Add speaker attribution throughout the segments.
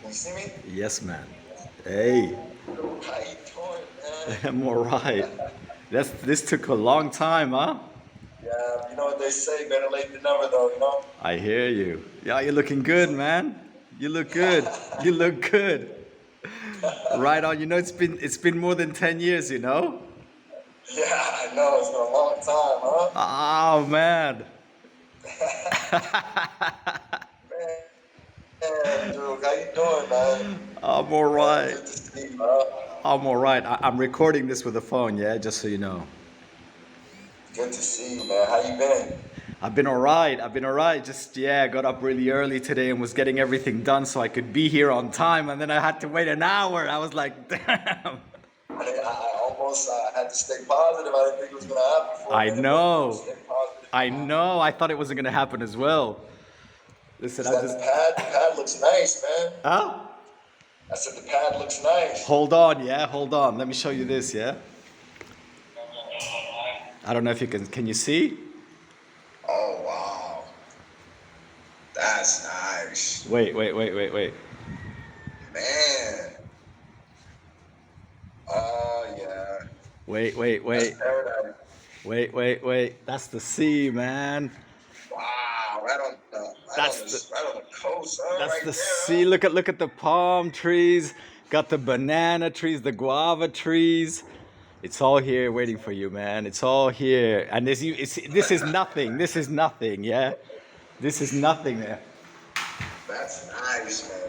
Speaker 1: Can you see me?
Speaker 2: Yes, man. Hey,
Speaker 1: How you doing, man?
Speaker 2: I'm all right. This took a long time, huh?
Speaker 1: Yeah, you know what they say, better late than never, though, you know?
Speaker 2: I hear you. Yeah, you're looking good, man. You look good. You look good. Right on. You know, it's been more than 10 years, you know?
Speaker 1: Yeah, I know, it's been a long time, huh?
Speaker 2: Oh, man.
Speaker 1: Man, Duke, how you doing, man?
Speaker 2: I'm all
Speaker 1: Man,
Speaker 2: right.
Speaker 1: good to see you, huh?
Speaker 2: I'm all right. I'm recording this with a phone, yeah, just so you know.
Speaker 1: Good to see you, man. How you been?
Speaker 2: I've been all right. I've been all right. Just, yeah, got up really early today and was getting everything done so I could be here on time. And then I had to wait an hour. I was like, damn.
Speaker 1: I almost had to stay positive. I didn't think it was going to happen for a
Speaker 2: I
Speaker 1: minute, but, you know,
Speaker 2: know.
Speaker 1: stay positive.
Speaker 2: I know. I thought it wasn't going to happen as well. Listen,
Speaker 1: Is
Speaker 2: I
Speaker 1: that the
Speaker 2: just.
Speaker 1: pad? The pad looks nice, man.
Speaker 2: Huh?
Speaker 1: I said the pad looks nice.
Speaker 2: Hold on, yeah, hold on. Let me show you this, yeah? I don't know if you can. Can you see?
Speaker 1: Oh, wow. That's nice.
Speaker 2: Wait.
Speaker 1: Man. Yeah. That's
Speaker 2: Wait.
Speaker 1: paradise.
Speaker 2: Wait. That's the sea, man.
Speaker 1: Wow.
Speaker 2: That's the
Speaker 1: Right on the coast, huh?
Speaker 2: That's
Speaker 1: Right
Speaker 2: the
Speaker 1: there,
Speaker 2: sea.
Speaker 1: huh?
Speaker 2: Look at the palm trees. Got the banana trees, the guava trees. It's all here waiting for you, man. It's all here. And this is nothing. This is nothing, yeah? This is nothing there.
Speaker 1: That's nice, man.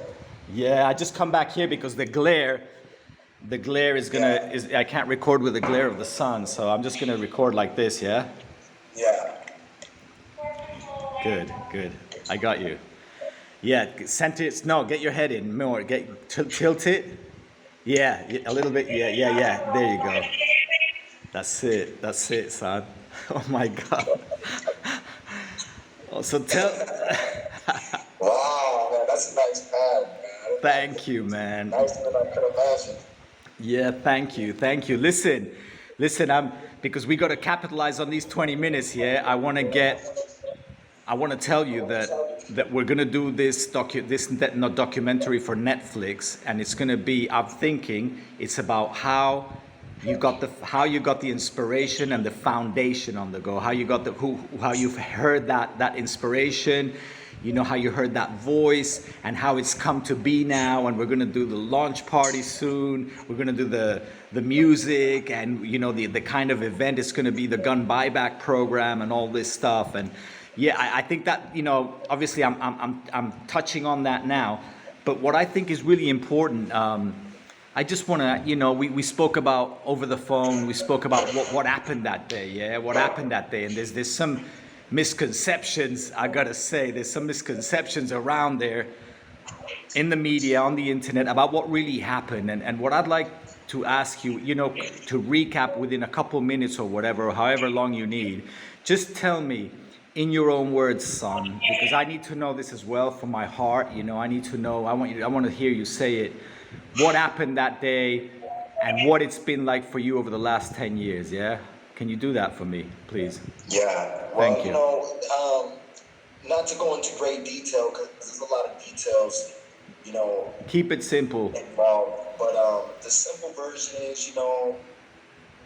Speaker 2: Yeah, I just come back here because the glare is gonna
Speaker 1: Yeah.
Speaker 2: is I can't record with the glare of the sun, so I'm just gonna record like this, yeah?
Speaker 1: Yeah.
Speaker 2: Good. I got you. Yeah, center it. No, get your head in more. Tilt it. Yeah, a little bit. Yeah. There you go. That's it, son. Oh my God. Oh, so
Speaker 1: Wow, man. That's a nice pad, man.
Speaker 2: thank you, man.
Speaker 1: Nicer than I could imagine.
Speaker 2: Yeah, thank you. Listen. Because we got to capitalize on these 20 minutes here. I want to tell you that we're gonna do this not documentary for Netflix, and it's gonna be. I'm thinking it's about how you got the inspiration and the foundation on the go. How you got the how you've heard that inspiration. You know how you heard that voice and how it's come to be now. And we're gonna do the launch party soon. We're gonna do the music and you know the kind of event. It's gonna be the gun buyback program and all this stuff. And yeah, I think that you know obviously I'm touching on that now. But what I think is really important. I just want to, you know, we spoke about over the phone. We spoke about what happened that day. Yeah, what happened that day, and there's some misconceptions. I gotta say, there's some misconceptions around there in the media, on the internet about what really happened. And what I'd like to ask you, you know, to recap within a couple minutes or whatever, or however long you need, just tell me in your own words, son, because I need to know this as well from my heart. You know, I need to know. I want to hear you say it. What happened that day, and what it's been like for you over the last 10 years. Yeah, can you do that for me, please?
Speaker 1: Yeah. Well,
Speaker 2: Thank
Speaker 1: you
Speaker 2: you.
Speaker 1: know, not to go into great detail because there's a lot of details, you know,
Speaker 2: Keep it simple.
Speaker 1: involved. But the simple version is, you know,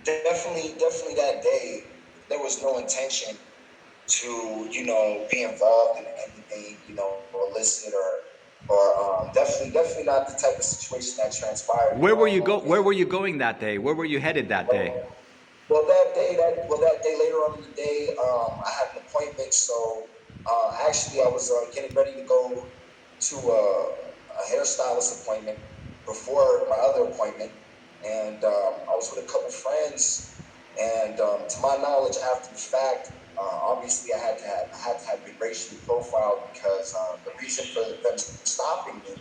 Speaker 1: definitely that day, there was no intention to, you know, be involved in anything, you know, illicit or definitely not the type of situation that transpired, you know.
Speaker 2: Where were you going that day? Where were you headed that day?
Speaker 1: That day later on in the day, I had an appointment. So actually, I was getting ready to go to a hairstylist appointment before my other appointment, and I was with a couple friends. And to my knowledge, after the fact, obviously I had to have been racially profiled because the reason for them stopping me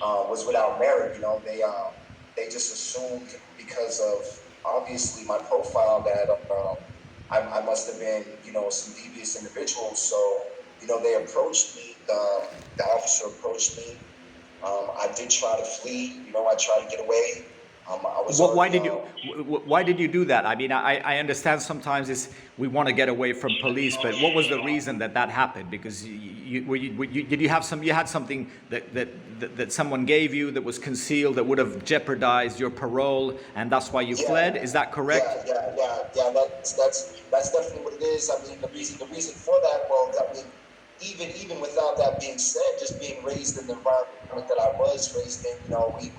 Speaker 1: was without merit. You know, they just assumed because of obviously my profile that I must have been, you know, some devious individual. So, you know, they approached me. The officer approached me. I did try to flee. You know, I tried to get away. I was already
Speaker 2: Why did you do that? I mean, I understand sometimes we want to get away from police, but what was the reason that that happened? Because did you have you had something that someone gave you that was concealed that would have jeopardized your parole, and that's why you fled?
Speaker 1: yeah,
Speaker 2: Is that correct?
Speaker 1: yeah. That's definitely what it is. I mean, the reason for that. Well, I mean, even without that being said, just being raised in the environment that I was raised in, we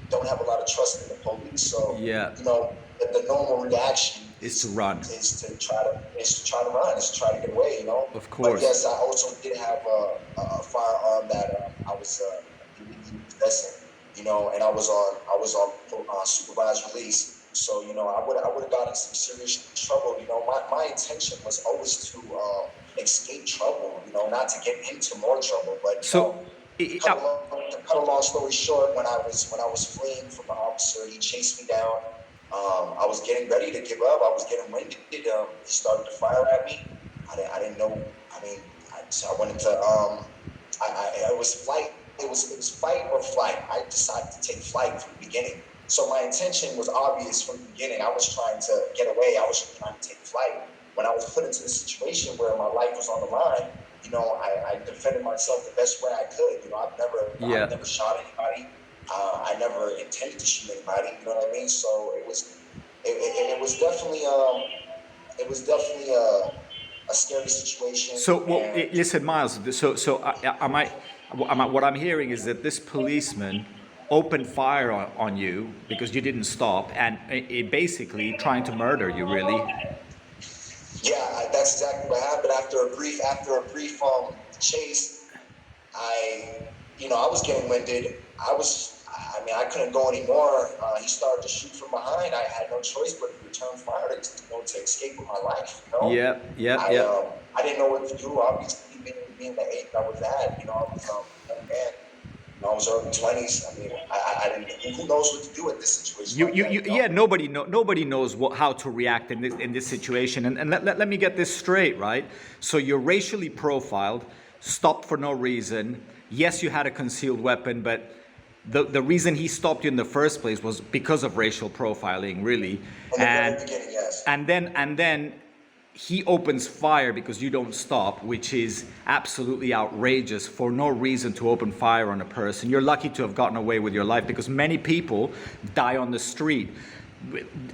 Speaker 1: don't have a lot of trust in the police. So,
Speaker 2: Yeah,
Speaker 1: the normal reaction
Speaker 2: is to run,
Speaker 1: is to try to run, is to try to get away.
Speaker 2: of
Speaker 1: But
Speaker 2: course.
Speaker 1: yes, I also did have a firearm that I was illegally possessing. And I was on supervised release. So I would have gotten some serious trouble. My intention was always to escape trouble. Not to get into more trouble. But
Speaker 2: So,
Speaker 1: cut a long story short, when I was fleeing from the officer, he chased me down. I was getting ready to give up. I was getting winded. He started to fire at me. I didn't know. I mean, so I went into it was flight. It was fight or flight. I decided to take flight from the beginning. So my intention was obvious from the beginning. I was trying to get away. I was trying to take flight. When I was put into the situation where my life was on the line, I defended myself the best way I could. I've
Speaker 2: yeah.
Speaker 1: never shot anybody. I never intended to shoot anybody. You know what I mean? So it was definitely a scary situation.
Speaker 2: So, well,
Speaker 1: And
Speaker 2: listen, Miles. What I'm hearing is that this policeman opened fire on you because you didn't stop, and it basically trying to murder you, really.
Speaker 1: yeah, that's exactly what happened. After a brief chase, I was getting winded. I mean, I couldn't go anymore. He started to shoot from behind. I had no choice but to return fire to escape with my life.
Speaker 2: Yep, yep,
Speaker 1: I
Speaker 2: yep.
Speaker 1: um, I didn't know what to do. Obviously, being the age I was at, I was a young man. I was early 20s. I mean, I didn't. Who knows what to do in this situation like that?
Speaker 2: Yeah. Nobody knows how to react in this situation. And let me get this straight, right? So you're racially profiled, stopped for no reason. Yes, you had a concealed weapon, but the reason he stopped you in the first place was because of racial profiling, really.
Speaker 1: In the very beginning, yes.
Speaker 2: And then he opens fire because you don't stop, which is absolutely outrageous, for no reason to open fire on a person. You're lucky to have gotten away with your life, because many people die on the street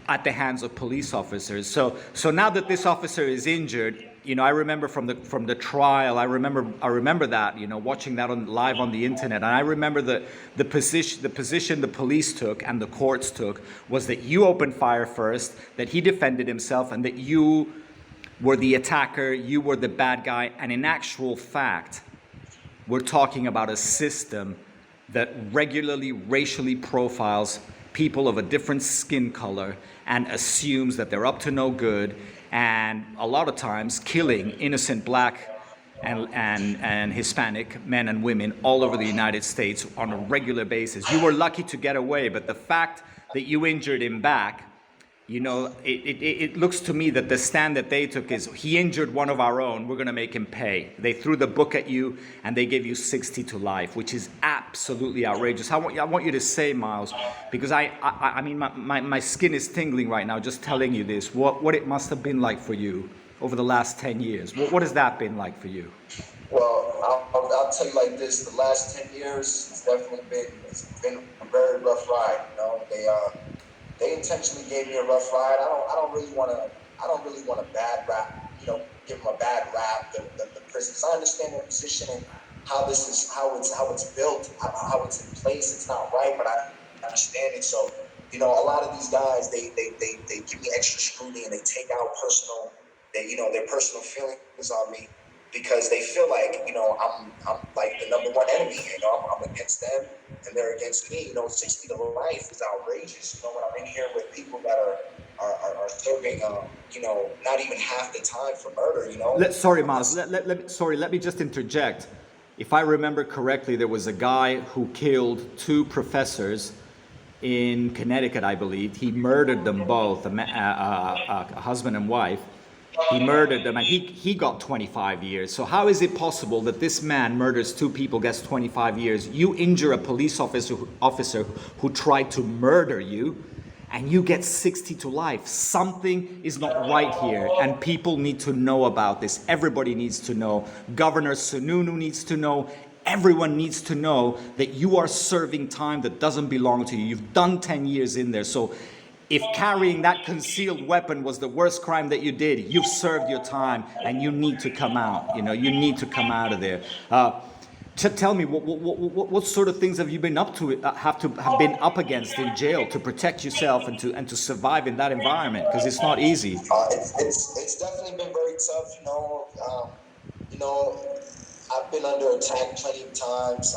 Speaker 2: at the hands of police officers. So now that this officer is injured, I remember from the trial. I remember that, watching that live on the internet, and I remember the position the police took and the courts took was that you opened fire first, that he defended himself, and that you were the attacker, you were the bad guy. And in actual fact, we're talking about a system that regularly racially profiles people of a different skin color and assumes that they're up to no good, and a lot of times killing innocent black and Hispanic men and women all over the United States on a regular basis. You were lucky to get away, but the fact that you injured him back, it looks to me that the stand that they took is, he injured one of our own, we're going to make him pay. They threw the book at you and they gave you 60 to life, which is absolutely outrageous. I want you to say, Myles, because I mean, my skin is tingling right now just telling you this, what it must have been like for you over the last 10 years. What has that been like for you?
Speaker 1: Well, I'll tell you like this: the last 10 years, it's been a very rough ride. They intentionally gave me a rough ride. I don't really want to bad rap. Give them a bad rap. The prisons. I understand their position and how it's built, how it's in place. It's not right, but I understand it. So a lot of these guys, they give me extra scrutiny, and they take out their personal feelings on me, because they feel like I'm like the number one enemy. I'm against them and they're against me. 60 to life is outrageous. When I'm in here with people that are serving not even half the time for murder.
Speaker 2: Sorry, Myles. Let me just interject. If I remember correctly, there was a guy who killed two professors in Connecticut, I believe. He murdered them both, a husband and wife. He murdered them, and he got 25 years. So how is it possible that this man murders two people, gets 25 years? You injure a police officer who tried to murder you, and you get 60 to life. Something is not right here, and people need to know about this. Everybody needs to know. Governor Sununu needs to know. Everyone needs to know that you are serving time that doesn't belong to you. You've done 10 years in there. So if carrying that concealed weapon was the worst crime that you did, you've served your time and you need to come out. You know, you need to come out of there. Tell me, what sort of things have you been up to, have been up against in jail to protect yourself and to survive in that environment? Because it's not easy.
Speaker 1: It's definitely been very tough. You know, I've been under attack plenty of times.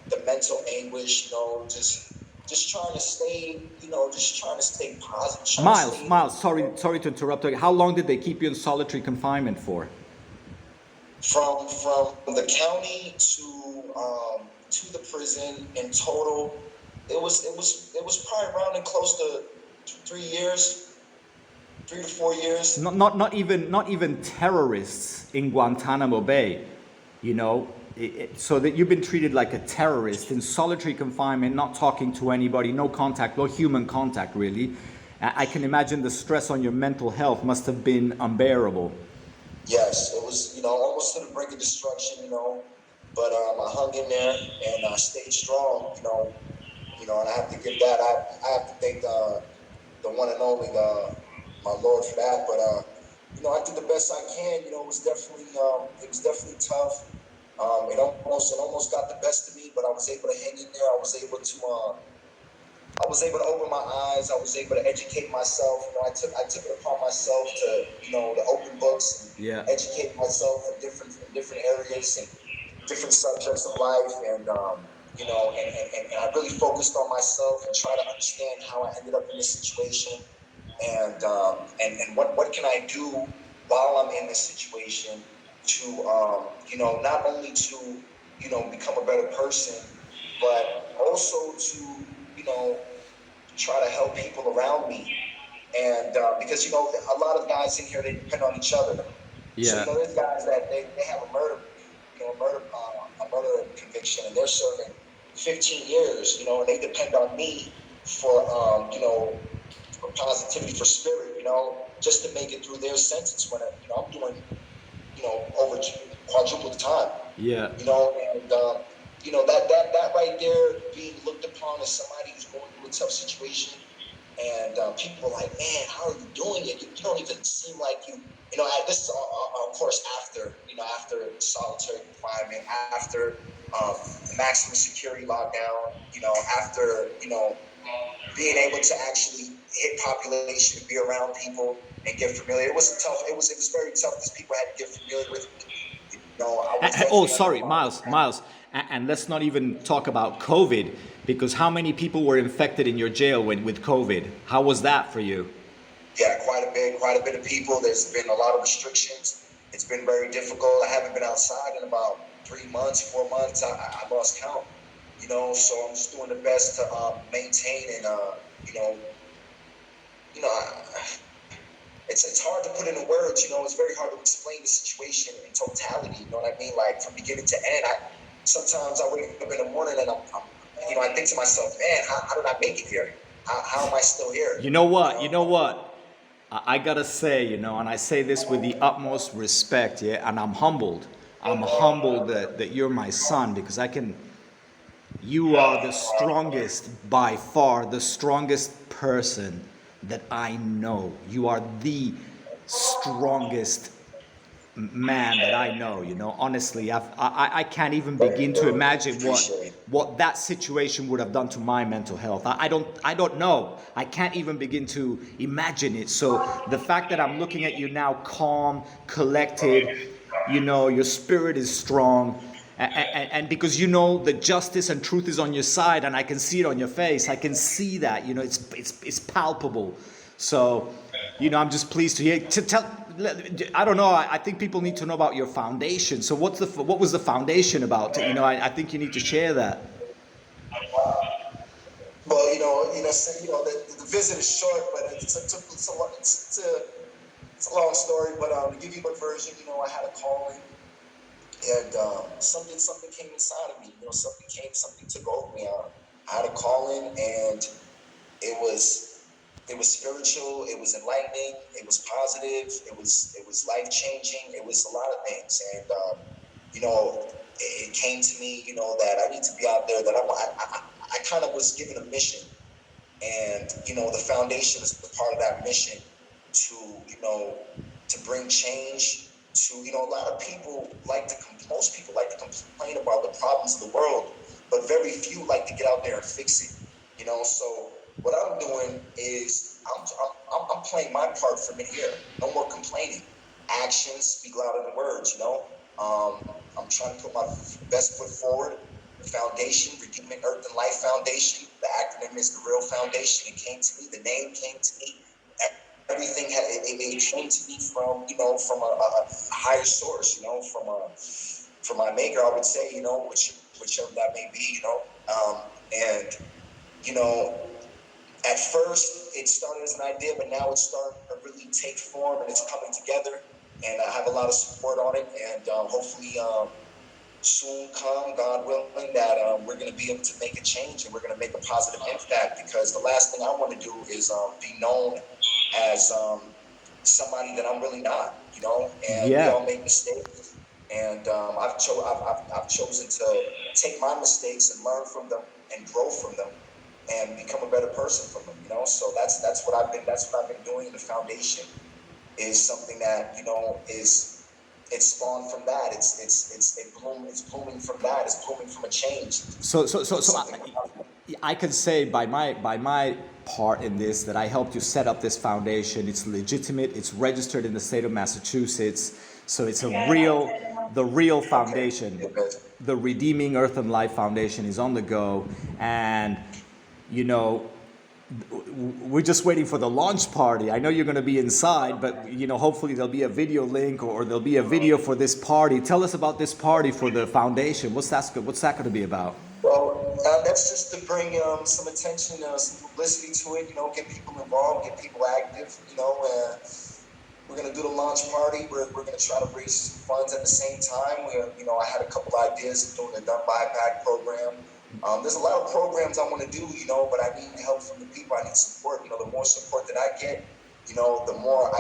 Speaker 1: The mental anguish, just trying to stay, just trying to stay positive, trying to
Speaker 2: Myles,
Speaker 1: stay
Speaker 2: Myles, sorry to interrupt. How long did they keep you in solitary confinement for?
Speaker 1: from the county to the prison in total. It was probably around and close to 3 years, 3 to 4 years.
Speaker 2: Not even terrorists in Guantanamo Bay, you know, so that you've been treated like a terrorist in solitary confinement, not talking to anybody, no contact, no human contact really. I can imagine the stress on your mental health must have been unbearable.
Speaker 1: Yes, it was, almost to the brink of destruction. But I hung in there and I stayed strong. And I have to give that. I have to thank the one and only my Lord for that. But I did the best I can. It was definitely tough. It almost got the best of me, but I was able to hang in there. I was able to open my eyes. I was able to educate myself. I took it upon myself to open books
Speaker 2: Yeah.
Speaker 1: and educate myself in different areas and different subjects of life, and I really focused on myself and try to understand how I ended up in this situation, and what can I do while I'm in this situation to not only to become a better person, but also to try to help people around me, and because a lot of guys in here, they depend on each other. So
Speaker 2: Yeah.
Speaker 1: there's guys that they have a murder conviction, and they're serving 15 years, and they depend on me for positivity, for spirit, just to make it through their sentence when I'm doing over quadruple the time,
Speaker 2: Yeah.
Speaker 1: and that right there, being looked upon as somebody who's going through a tough situation. And people are like, man, how are you doing it? You don't even seem like you. This is of course after solitary confinement, after maximum security lockdown. After being able to actually hit population, be around people, and get familiar. It was tough. It was very tough because people had to get familiar with me. I was
Speaker 2: Oh,
Speaker 1: definitely under
Speaker 2: sorry, Miles. And let's not even talk about COVID, because how many people were infected in your jail with COVID? How was that for you?
Speaker 1: Yeah, quite a bit of people. There's been a lot of restrictions. It's been very difficult. I haven't been outside in about 3 months, 4 months. I lost count. So I'm just doing the best to maintain and you know, it's hard to put into words. It's very hard to explain the situation in totality. You know what I mean? Like from beginning to end. Sometimes I wake up in the morning and I think to myself, man, how did I make it here? How am I still here?
Speaker 2: You know what? You know what? I gotta say, and I say this with the utmost respect, yeah, and I'm humbled. I'm humbled that you're my son, because you are the strongest, by far, the strongest person that I know. You are the strongest man that I know. Honestly, I can't even begin to imagine
Speaker 1: Appreciate it.
Speaker 2: what that situation would have done to my mental health. I don't know. I can't even begin to imagine it. So the fact that I'm looking at you now, calm, collected, your spirit is strong. And because the justice and truth is on your side, and I can see it on your face. I can see that. It's palpable. So, I'm just pleased to hear. To tell, I don't know. I think people need to know about your foundation. So, what was the foundation about? I think you need to share that.
Speaker 1: Well, the visit is short, but it took so long to It's a long story, but to give you a version, I had a calling, and something came inside of me. Something took over me. I had a calling, and it was it was spiritual. It was enlightening. It was positive. It was life changing. It was a lot of things, and it came to me, that I need to be out there. That I kind of was given a mission, and the foundation is a part of that mission to to bring change. To a lot of people most people like to complain about the problems of the world, but very few like to get out there and fix it. So what I'm doing is I'm playing my part from in here. No more complaining. Actions speak louder than words. I'm trying to put my best foot forward. The foundation, Redeeming Earth and Life Foundation. The acronym is the real foundation. It came to me. The name came to me. Everything it came to me from a higher source. From my maker, I would say. Whichever that may be. And you know, at first it started as an idea, but now it's starting to really take form and it's coming together. And I have a lot of support on it, and hopefully soon come, God willing, that we're going to be able to make a change and we're going to make a positive impact. Because the last thing I want to do is be known as somebody that I'm really not. And we
Speaker 2: Yeah.
Speaker 1: all make mistakes. And I've chosen to take my mistakes and learn from them and grow from them and become a better person from them. So that's what I've been doing. The foundation is something that is it's spawned from that. It's blooming from that. It's blooming from a change.
Speaker 2: I can say by my part in this that I helped you set up this foundation. It's legitimate. It's registered in the state of Massachusetts, so it's the real foundation.
Speaker 1: Okay.
Speaker 2: The Redeeming Earth and Life Foundation is on the go, and you know we're just waiting for the launch party. I know you're going to be inside, but hopefully there'll be a video link or there'll be a video for this party. Tell us about this party for the foundation. What's that going to be about?
Speaker 1: Well, that's just to bring some attention, some publicity to it. Get people involved, get people active. We're gonna do the launch party. We're gonna try to raise some funds at the same time. I had a couple ideas of doing a gun buyback program. There's a lot of programs I want to do, but I need help from the people. I need support. The more support that I get, the more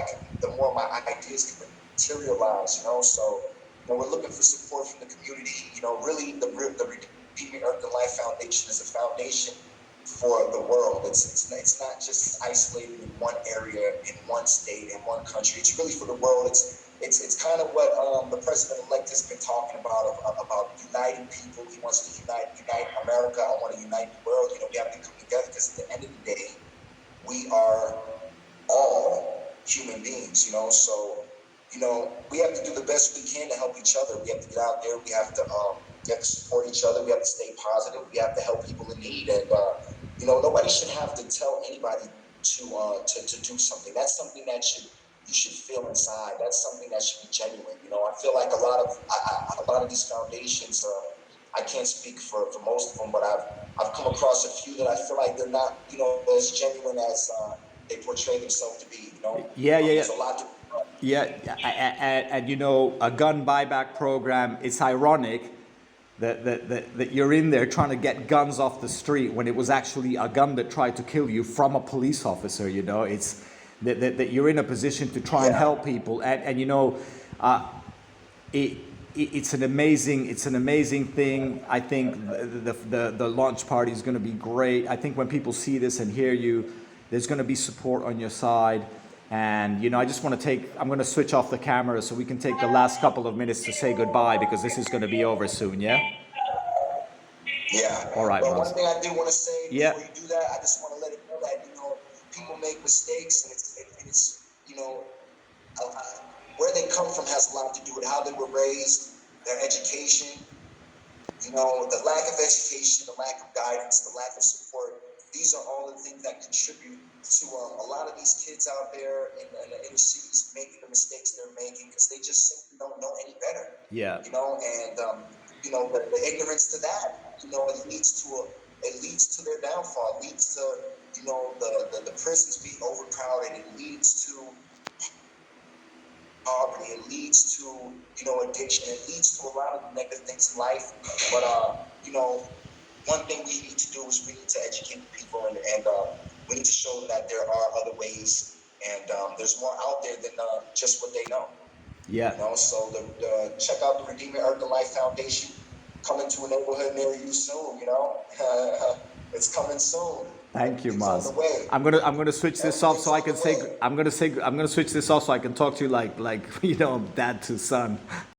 Speaker 1: my ideas can materialize. So, we're looking for support from the community. Really, the Redeeming Earth and Life Foundation is a foundation for the world. It's not just isolated in one area, in one state, in one country. It's really for the world. It's kind of what the president-elect has been talking about uniting people. He wants to unite America. I want to unite the world. We have to come together because at the end of the day, we are all human beings. So we have to do the best we can to help each other. We have to get out there. We have to support each other. We have to stay positive. We have to help people in need. And nobody should have to tell anybody to do something. That's something that you should feel inside. That's something that should be genuine. I feel like a lot of these foundations. I can't speak for most of them, but I've come across a few that I feel like they're not as genuine as they portray themselves to be.
Speaker 2: Yeah, yeah, yeah.
Speaker 1: There's a lot to.
Speaker 2: Yeah, and a gun buyback program. It's ironic that you're in there trying to get guns off the street when it was actually a gun that tried to kill you from a police officer. It's that you're in a position to try and help people, and it's an amazing thing. I think the launch party is going to be great. I think when people see this and hear you, there's going to be support on your side. And I just want to I'm going to switch off the camera so we can take the last couple of minutes to say goodbye because this is going to be over soon. Yeah.
Speaker 1: Yeah.
Speaker 2: All right,
Speaker 1: Well,
Speaker 2: Myles.
Speaker 1: one thing I do want to say
Speaker 2: Yeah.
Speaker 1: before you do that, I just want to let it know that people make mistakes, and it's where they come from has a lot to do with how they were raised, their education, the lack of education, the lack of guidance, the lack of support. These are all the things that contribute to a lot of these kids out there in the inner cities making the mistakes they're making because they just simply don't know any better.
Speaker 2: Yeah.
Speaker 1: And the ignorance to that, it leads to their downfall. It leads to the prisons being overcrowded. It leads to poverty. It leads to, addiction. It leads to a lot of negative things in life. But, one thing we need to do is we need to educate people, and we need to show them that there are other ways, and there's more out there than just what they know.
Speaker 2: Yeah.
Speaker 1: So check out the Redeeming Earth of Life Foundation, coming to a neighborhood near you soon. It's coming soon.
Speaker 2: Thank you,
Speaker 1: It's on the
Speaker 2: Myles.
Speaker 1: way.
Speaker 2: I'm gonna switch this off so I can
Speaker 1: Everything's on
Speaker 2: say
Speaker 1: the way.
Speaker 2: I'm gonna switch this off so I can talk to you like dad to son.